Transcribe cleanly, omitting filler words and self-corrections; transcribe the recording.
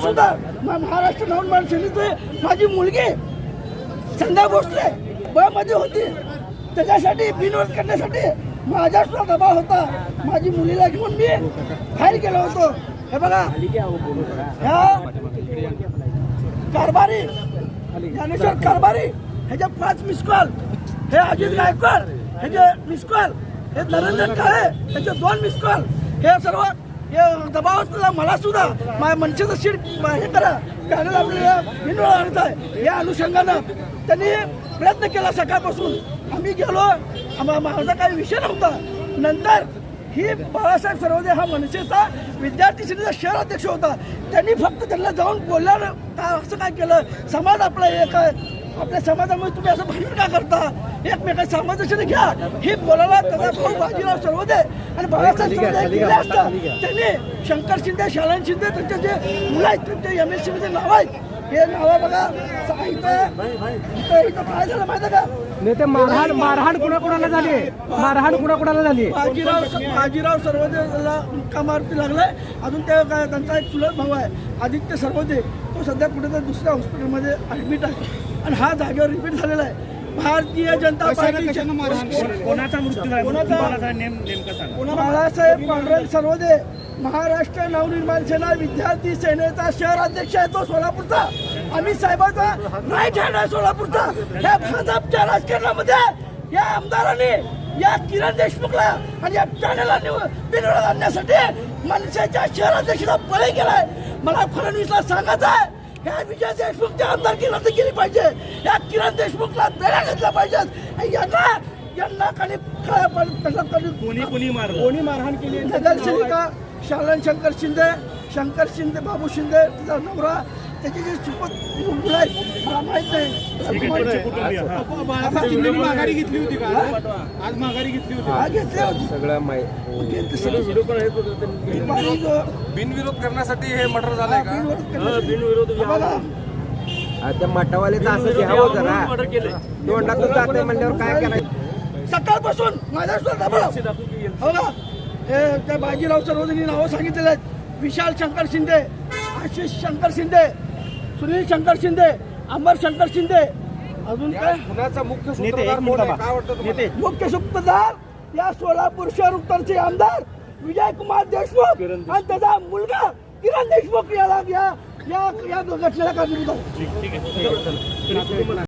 सुद्धा महाराष्ट्र नवनिर्माण सेनेची माझी मुलगी संध्या भोसले ब मध्ये होती, त्याच्यासाठी बिनविरोध करण्यासाठी माझा सुद्धा दबाव होता. माझी मुलीला घेऊन मी बाहेर गेलो होतो. हे बघा, ह्या कारभारी ज्ञानेश्वर कारभारी ह्याचे 5 मिस कॉल, हे अजित गायकवाड ह्याचे मिस कॉल, हे नरेंद्र काळे ह्याचे 2 मिस कॉल, हे सर्व हे दबाव मला सुद्धा माझ्या मनसेचं सीट हे करा पॅनल आपल्याला बिनविरोध आणत आहे. या अनुषंगानं त्यांनी प्रयत्न केला. सकाळपासून आम्ही गेलो, माझा काही विषय नव्हता. नंतर ही बाळासाहेब सर्वदे हा मनसेचा विद्यार्थी सेनेचा शहर अध्यक्ष होता. त्यांनी फक्त त्यांना जाऊन बोलल्यानं का असं काय केलं, समाज आपला एक आहे, आपल्या समाजामध्ये तुम्ही असं भांडण का करता, एकमेकांच्या समाजाने घ्या, हे बोलायला त्याचा भाऊ बाजीराव सर्वदे आणि बाळासाहेब सर्वदे गेले असता. त्यांनी शंकर शिंदे, शालन शिंदे त्यांचे जे मुलं आहेत त्यांचे MLC मध्ये नाव आहेत, हे नाव बघा. इथं काय झालं माहिती का, नेते मारहाण कुणाकुणाला झाली, मारहाण कुणाकुणाला झाली. बाजीराव सर्वदेला मुक्का मारती लागलाय. अजून ते काय त्यांचा एक चुलत भाऊ आहे आदित्य सर्वदे, तो सध्या कुठेतरी दुसऱ्या हॉस्पिटलमध्ये ऍडमिट आहे आणि हा जागेवर रिपीट झालेला आहे. भारतीय जनता पार्टी कोणाचा मृत्यू झाला, बाळासाहेब पांडुरंग सर्वदे महाराष्ट्र नवनिर्माण सेना विद्यार्थी सेनेचा शहर अध्यक्ष आहे, तो सोलापूरचा. अमित साहेबांचा राईट हँड आहे सोलापूरचा. या भाजपच्या राजकारणामध्ये या आमदारांनी या किरण देशमुखला आणि या पॅनलला बिनविरोध आणण्यासाठी मनसेच्या शहर अध्यक्षाला बळी केलाय. मला फडणवीसला सांगायचं आहे, या विजय देशमुखच्या आमदारकी रद्द केली पाहिजे, या किरण देशमुखला बेड्या घातल्या पाहिजेत. यांना कोणी मारहाण केली. नगरसेविका शालन शंकर शिंदे बाबू शिंदे तिचा नवरा, त्याची जी सुपत मुलं आहेत मला माहित नाही. माघारी घेतली होती का आज, माघारी घेतली होती, घेतली होती सगळं बिनविरोध करण्यासाठी हे मर्डर झालंय का? त्या मठावालेचं असं घ्यावं जरा, तोंडातून जाते म्हणल्यावर काय करायचं. सकाळपासून माझ्या सुद्धा दबाव हो का. हे त्या बाजीराव सर्वजणी नावं सांगितलेले आहेत. विशाल शंकर शिंदे, आशिष शंकर शिंदे, सुनील शंकर शिंदे, अमर शंकर शिंदे, अजून काय पुण्याचा मुख्य सूत्रधार कोण आहे? काय वाटतं तुम्हाला? मुख्य सूत्रधार या सोलापूर शहर उत्तरचे आमदार विजय कुमार देशमुख आणि त्याचा मुलगा किरण देशमुख या घटनेला कारणीभूत आहे.